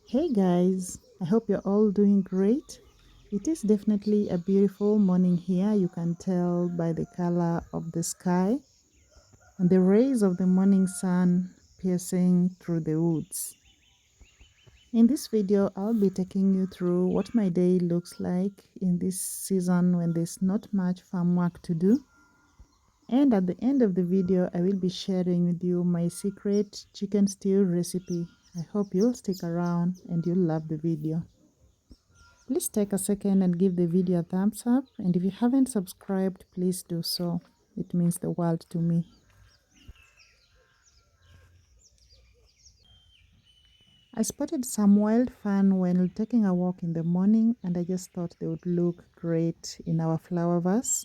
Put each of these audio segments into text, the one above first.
Hey guys, I hope you're all doing great. It is definitely a beautiful morning here. You can tell by the color of the sky and the rays of the morning sun piercing through the woods. In this video, I'll be taking you through what my day looks like in this season when there's not much farm work to do. And at the end of the video, I will be sharing with you my secret chicken stew recipe. I hope you'll stick around and you'll love the video. Please take a second and give the video a thumbs up, and if you haven't subscribed, please do so. It means the world to me. I spotted some wild fern while taking a walk in the morning, and I just thought they would look great in our flower vase.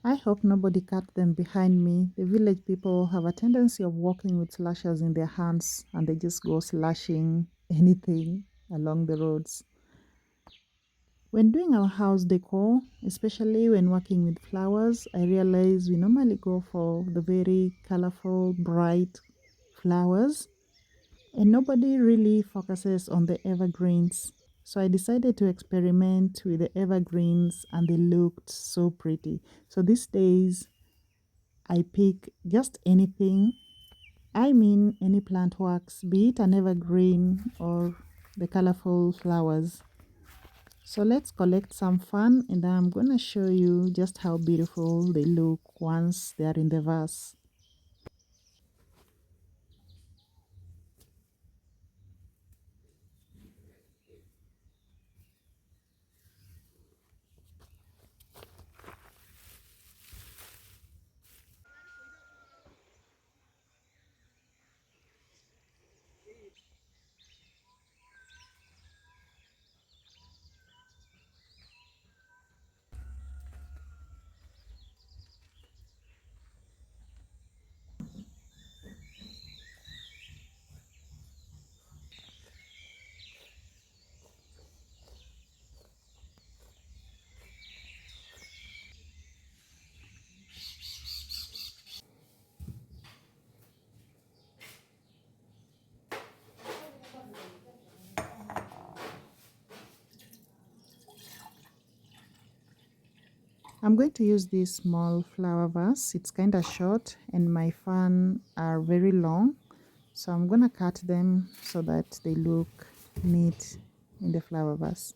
I hope nobody cut them behind me. The village people have a tendency of walking with slashers in their hands, and they just go slashing anything along the roads. When doing our house decor, especially when working with flowers, I realize we normally go for the very colorful, bright flowers, and nobody really focuses on the evergreens. So I decided to experiment with the evergreens, and they looked so pretty. So these days, I pick just anything. I mean, any plant works, be it an evergreen or the colorful flowers. So let's collect some fun, and I'm gonna show you just how beautiful they look once they are in the vase. I'm going to use this small flower vase. It's kind of short and my fan are very long. So I'm gonna cut them so that they look neat in the flower vase.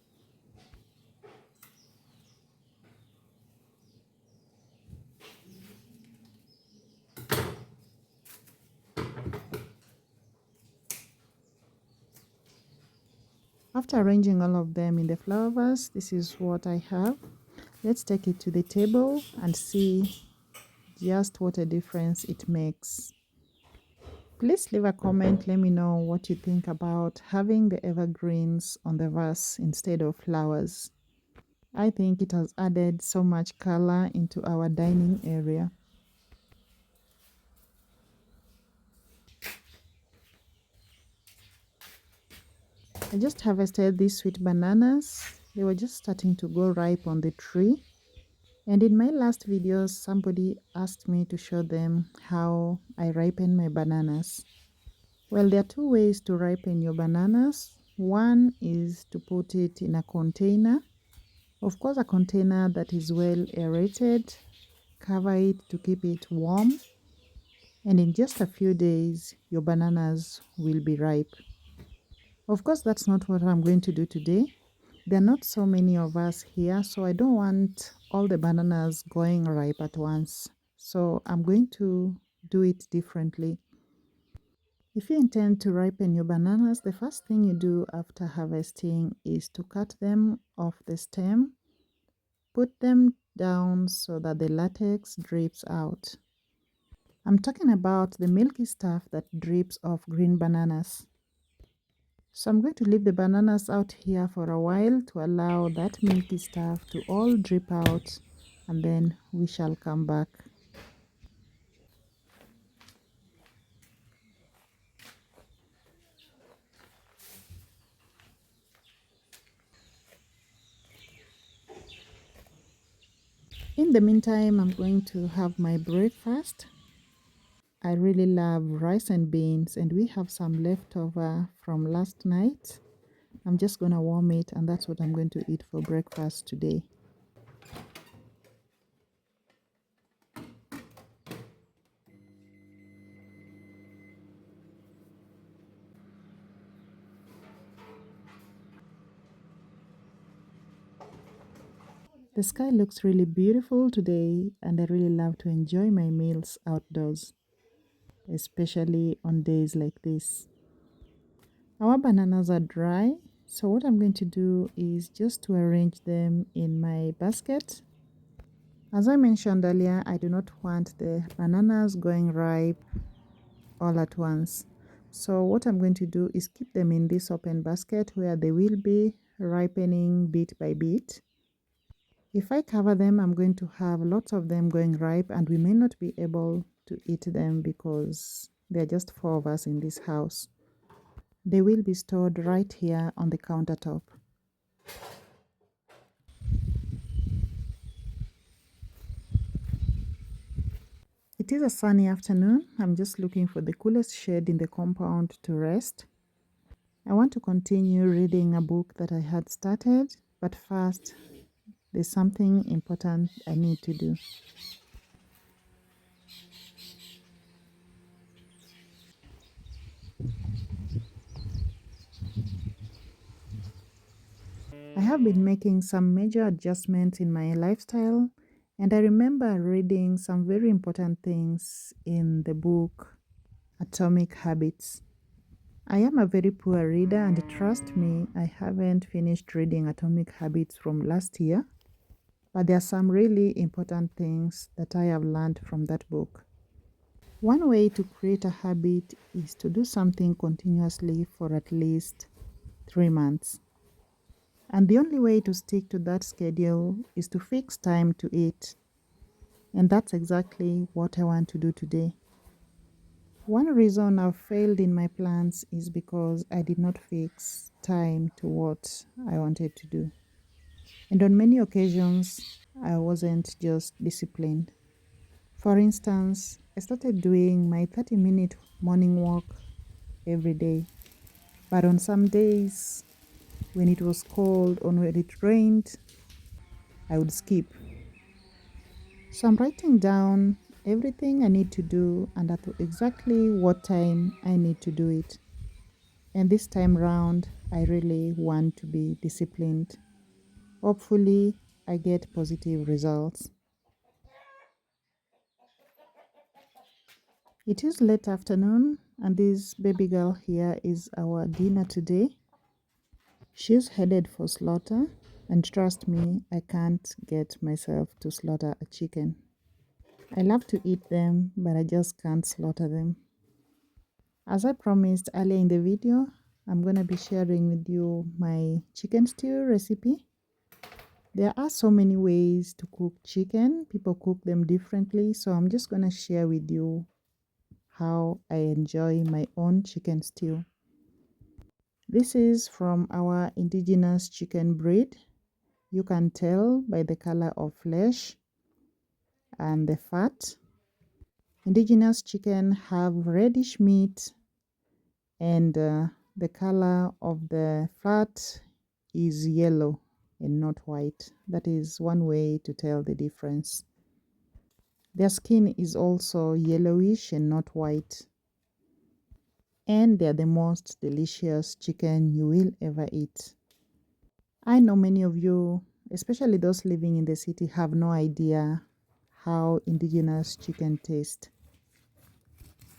After arranging all of them in the flower vase, this is what I have. Let's take it to the table and see just what a difference it makes. Please leave a comment, let me know what you think about having the evergreens on the vase instead of flowers. I think it has added so much color into our dining area. I just harvested these sweet bananas. They were just starting to go ripe on the tree. And in my last videos, somebody asked me to show them how I ripen my bananas. Well, there are two ways to ripen your bananas. One is to put it in a container. Of course, a container that is well aerated. Cover it to keep it warm. And in just a few days, your bananas will be ripe. Of course, that's not what I'm going to do today. There are not so many of us here, so I don't want all the bananas going ripe at once. So I'm going to do it differently. If you intend to ripen your bananas, the first thing you do after harvesting is to cut them off the stem, put them down so that the latex drips out. I'm talking about the milky stuff that drips off green bananas. So I'm going to leave the bananas out here for a while to allow that milky stuff to all drip out, and then we shall come back. In the meantime, I'm going to have my breakfast. I really love rice and beans, and we have some leftover from last night. I'm just gonna warm it, and that's what I'm going to eat for breakfast today. The sky looks really beautiful today, and I really love to enjoy my meals outdoors, especially on days like this. Our bananas are dry, so what I'm going to do is just to arrange them in my basket. As I mentioned earlier, I do not want the bananas going ripe all at once. So what I'm going to do is keep them in this open basket where they will be ripening bit by bit. If I cover them, I'm going to have lots of them going ripe, and we may not be able to eat them because there are just 4 of us in this house. They will be stored right here on the countertop. It is a sunny afternoon. I'm just looking for the coolest shade in the compound to rest. I want to continue reading a book that I had started, but first, there's something important I need to do. I have been making some major adjustments in my lifestyle, and I remember reading some very important things in the book Atomic Habits. I am a very poor reader, and trust me, I haven't finished reading Atomic Habits from last year, but there are some really important things that I have learned from that book. One way to create a habit is to do something continuously for at least 3 months. And the only way to stick to that schedule is to fix time to eat. And that's exactly what I want to do today. One reason I've failed in my plans is because I did not fix time to what I wanted to do. And on many occasions, I wasn't just disciplined. For instance, I started doing my 30-minute morning walk every day. But on some days, when it was cold or when it rained, I would skip. So I'm writing down everything I need to do and at exactly what time I need to do it. And this time round, I really want to be disciplined. Hopefully, I get positive results. It is late afternoon, and this baby girl here is our dinner today. She's headed for slaughter, and trust me, I can't get myself to slaughter a chicken. I love to eat them, but I just can't slaughter them. As I promised earlier in the video, I'm going to be sharing with you my chicken stew recipe. There are so many ways to cook chicken. People cook them differently, so I'm just going to share with you how I enjoy my own chicken stew. This is from our indigenous chicken breed. You can tell by the color of flesh and the fat. Indigenous chicken have reddish meat, and the color of the fat is yellow and not white. That is one way to tell the difference. Their skin is also yellowish and not white. And they're the most delicious chicken you will ever eat. I know many of you, especially those living in the city, have no idea how indigenous chicken tastes.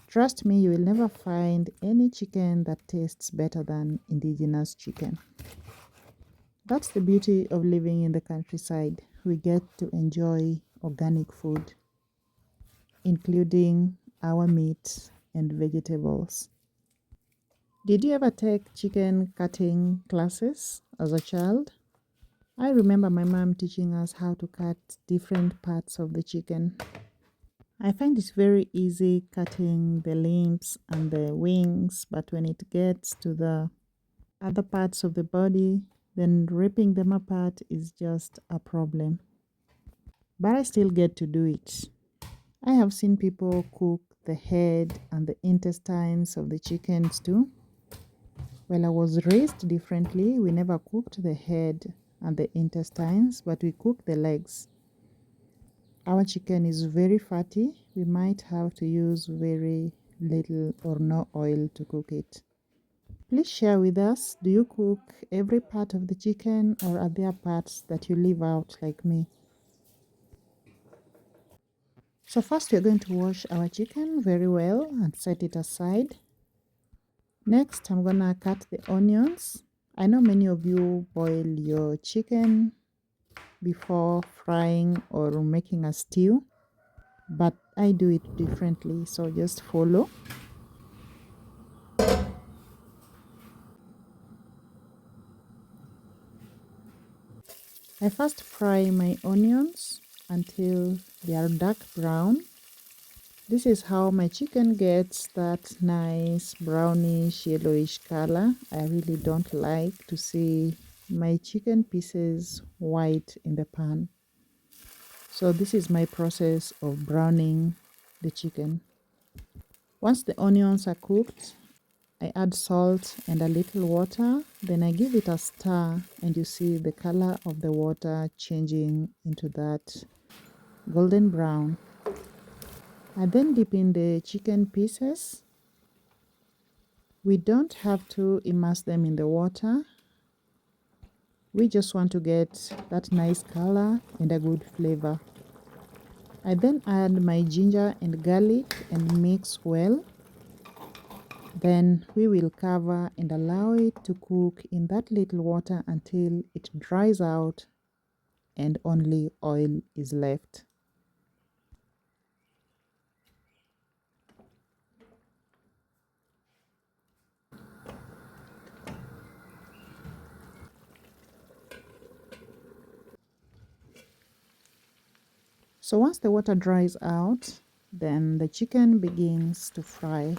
Trust me, you will never find any chicken that tastes better than indigenous chicken. That's the beauty of living in the countryside. We get to enjoy organic food, including our meat and vegetables. Did you ever take chicken cutting classes as a child? I remember my mom teaching us how to cut different parts of the chicken. I find it very easy cutting the limbs and the wings, but when it gets to the other parts of the body, then ripping them apart is just a problem. But I still get to do it. I have seen people cook the head and the intestines of the chickens too. Well, I was raised differently. We never cooked the head and the intestines, but we cooked the legs. Our chicken is very fatty. We might have to use very little or no oil to cook it. Please share with us, do you cook every part of the chicken or are there parts that you leave out like me? So first we're going to wash our chicken very well and set it aside. Next, I'm gonna cut the onions. I know many of you boil your chicken before frying or making a stew, but I do it differently, so just follow. I first fry my onions until they are dark brown. This is how my chicken gets that nice brownish yellowish color. I really don't like to see my chicken pieces white in the pan. So this is my process of browning the chicken. Once the onions are cooked, I add salt and a little water. Then I give it a stir and you see the color of the water changing into that golden brown. I then dip in the chicken pieces. We don't have to immerse them in the water. We just want to get that nice color and a good flavor. I then add my ginger and garlic and mix well. Then we will cover and allow it to cook in that little water until it dries out and only oil is left. So once the water dries out, then the chicken begins to fry.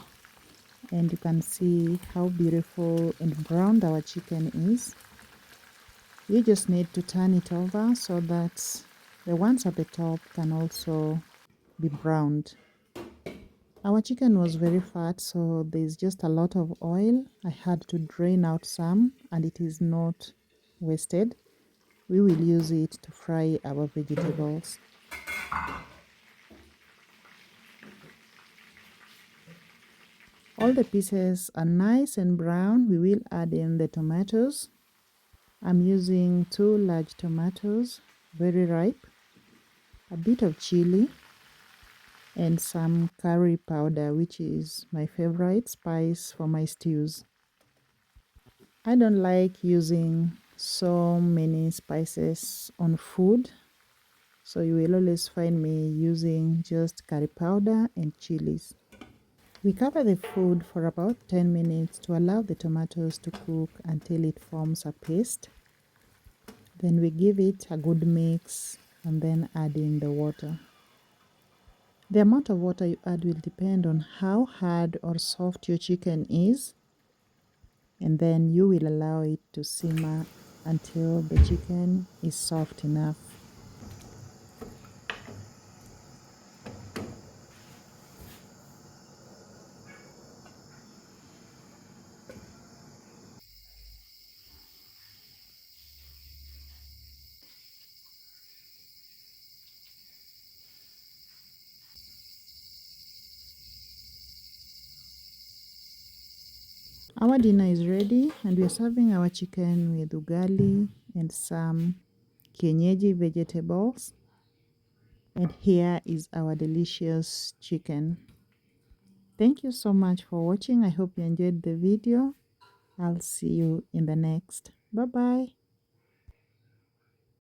And you can see how beautiful and browned our chicken is. You just need to turn it over so that the ones at the top can also be browned. Our chicken was very fat, so there's just a lot of oil. I had to drain out some and it is not wasted. We will use it to fry our vegetables. All the pieces are nice and brown. We will add in the tomatoes. I'm using 2 large tomatoes, very ripe, a bit of chili, and some curry powder, which is my favorite spice for my stews. I don't like using so many spices on food, so you will always find me using just curry powder and chilies. We cover the food for about 10 minutes to allow the tomatoes to cook until it forms a paste. Then we give it a good mix and then add in the water. The amount of water you add will depend on how hard or soft your chicken is, and then you will allow it to simmer until the chicken is soft enough. Our dinner is ready and we are serving our chicken with ugali and some kienyeji vegetables. And here is our delicious chicken. Thank you so much for watching. I hope you enjoyed the video. I'll see you in the next. Bye bye.